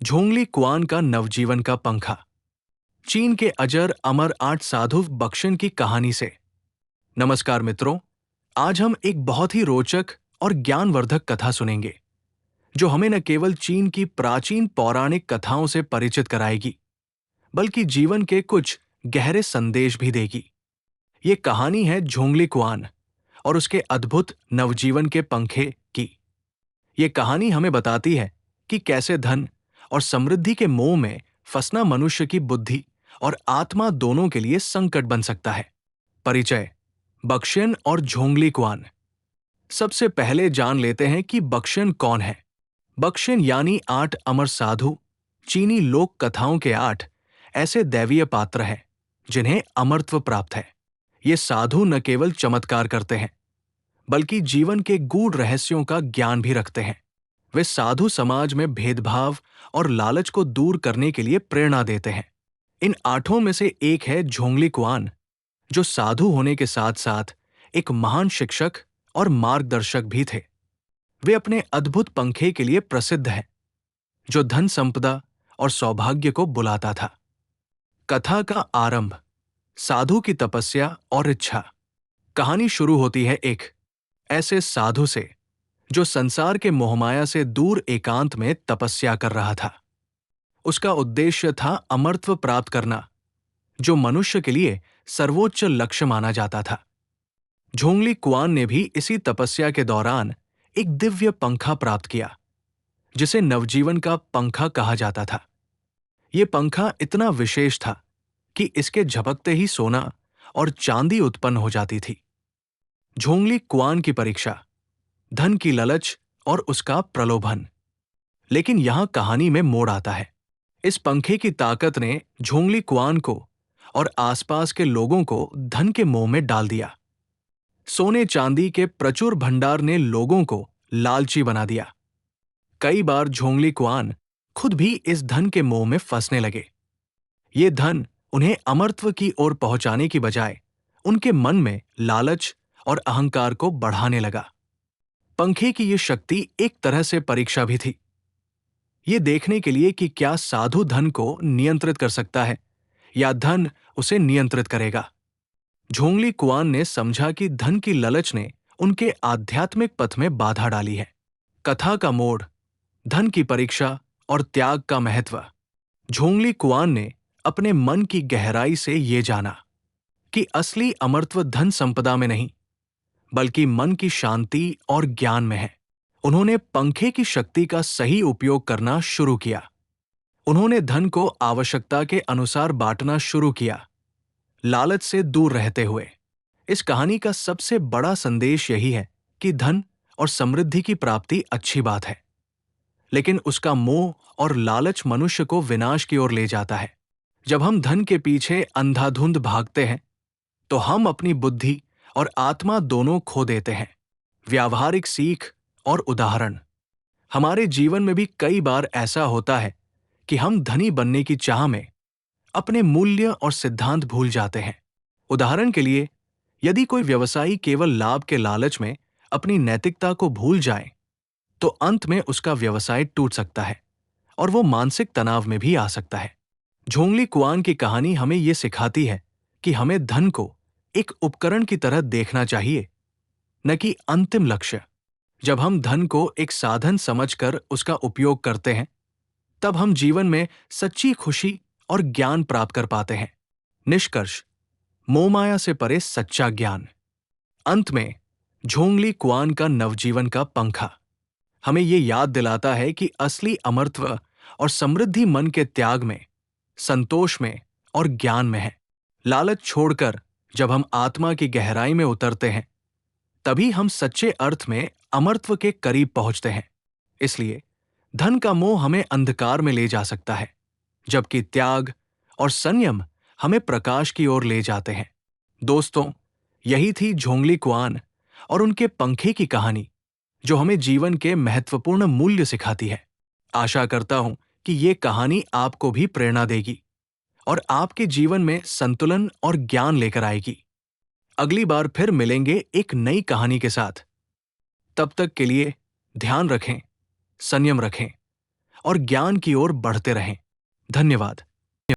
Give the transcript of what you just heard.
झोंगली Kuan का नवजीवन का पंखा। चीन के अजर अमर 8 साधु बक्शन की कहानी से। नमस्कार मित्रों, आज हम एक बहुत ही रोचक और ज्ञानवर्धक कथा सुनेंगे जो हमें न केवल चीन की प्राचीन पौराणिक कथाओं से परिचित कराएगी बल्कि जीवन के कुछ गहरे संदेश भी देगी। ये कहानी है झोंगली कुआन और उसके अद्भुत नवजीवन के पंखे की। ये कहानी हमें बताती है कि कैसे धन और समृद्धि के मोह में फंसना मनुष्य की बुद्धि और आत्मा दोनों के लिए संकट बन सकता है। परिचय: बक्शन और झोंगली कुआन। सबसे पहले जान लेते हैं कि बक्शन कौन है। बक्शन यानी 8 अमर साधु, चीनी लोक कथाओं के 8 ऐसे दैवीय पात्र हैं जिन्हें अमरत्व प्राप्त है। ये साधु न केवल चमत्कार करते हैं बल्कि जीवन के गूढ़ रहस्यों का ज्ञान भी रखते हैं। वे साधु समाज में भेदभाव और लालच को दूर करने के लिए प्रेरणा देते हैं। इन 8 में से एक है झोंगली कुआन, जो साधु होने के साथ साथ एक महान शिक्षक और मार्गदर्शक भी थे। वे अपने अद्भुत पंखे के लिए प्रसिद्ध हैं, जो धन संपदा और सौभाग्य को बुलाता था। कथा का आरंभ: साधु की तपस्या और इच्छा। कहानी शुरू होती है एक ऐसे साधु से जो संसार के मोहमाया से दूर एकांत में तपस्या कर रहा था। उसका उद्देश्य था अमरत्व प्राप्त करना, जो मनुष्य के लिए सर्वोच्च लक्ष्य माना जाता था। झोंगली कुआन ने भी इसी तपस्या के दौरान एक दिव्य पंखा प्राप्त किया, जिसे नवजीवन का पंखा कहा जाता था। ये पंखा इतना विशेष था कि इसके झपकते ही सोना और चांदी उत्पन्न हो जाती थी। झोंगली कुआन की परीक्षा: धन की ललच और उसका प्रलोभन। लेकिन यहां कहानी में मोड़ आता है। इस पंखे की ताकत ने झोंगली कुआन को और आसपास के लोगों को धन के मोह में डाल दिया। सोने चांदी के प्रचुर भंडार ने लोगों को लालची बना दिया। कई बार झोंगली कुआन खुद भी इस धन के मोह में फंसने लगे। ये धन उन्हें अमरत्व की ओर पहुंचाने की बजाय उनके मन में लालच और अहंकार को बढ़ाने लगा। पंखे की ये शक्ति एक तरह से परीक्षा भी थी, ये देखने के लिए कि क्या साधु धन को नियंत्रित कर सकता है या धन उसे नियंत्रित करेगा। झोंगली कुआन ने समझा कि धन की ललच ने उनके आध्यात्मिक पथ में बाधा डाली है। कथा का मोड़: धन की परीक्षा और त्याग का महत्व। झोंगली कुआन ने अपने मन की गहराई से ये जाना कि असली अमरत्व धन संपदा में नहीं बल्कि मन की शांति और ज्ञान में है। उन्होंने पंखे की शक्ति का सही उपयोग करना शुरू किया। उन्होंने धन को आवश्यकता के अनुसार बांटना शुरू किया, लालच से दूर रहते हुए। इस कहानी का सबसे बड़ा संदेश यही है कि धन और समृद्धि की प्राप्ति अच्छी बात है, लेकिन उसका मोह और लालच मनुष्य को विनाश की ओर ले जाता है। जब हम धन के पीछे अंधाधुंध भागते हैं तो हम अपनी बुद्धि और आत्मा दोनों खो देते हैं। व्यावहारिक सीख और उदाहरण: हमारे जीवन में भी कई बार ऐसा होता है कि हम धनी बनने की चाह में अपने मूल्य और सिद्धांत भूल जाते हैं। उदाहरण के लिए, यदि कोई व्यवसायी केवल लाभ के लालच में अपनी नैतिकता को भूल जाए तो अंत में उसका व्यवसाय टूट सकता है और वो मानसिक तनाव में भी आ सकता है। झोंगली कुआन की कहानी हमें ये सिखाती है कि हमें धन को एक उपकरण की तरह देखना चाहिए, न कि अंतिम लक्ष्य। जब हम धन को एक साधन समझकर उसका उपयोग करते हैं, तब हम जीवन में सच्ची खुशी और ज्ञान प्राप्त कर पाते हैं। निष्कर्ष: मोहमाया से परे सच्चा ज्ञान। अंत में झोंगली कुआन का नवजीवन का पंखा हमें ये याद दिलाता है कि असली अमरत्व और समृद्धि मन के त्याग में, संतोष में और ज्ञान में है। लालच छोड़कर जब हम आत्मा की गहराई में उतरते हैं, तभी हम सच्चे अर्थ में अमरत्व के करीब पहुंचते हैं। इसलिए धन का मोह हमें अंधकार में ले जा सकता है, जबकि त्याग और संयम हमें प्रकाश की ओर ले जाते हैं। दोस्तों, यही थी झोंगली कुआन और उनके पंखे की कहानी, जो हमें जीवन के महत्वपूर्ण मूल्य सिखाती है। आशा करता हूं कि ये कहानी आपको भी प्रेरणा देगी और आपके जीवन में संतुलन और ज्ञान लेकर आएगी। अगली बार फिर मिलेंगे एक नई कहानी के साथ। तब तक के लिए ध्यान रखें, संयम रखें और ज्ञान की ओर बढ़ते रहें। धन्यवाद।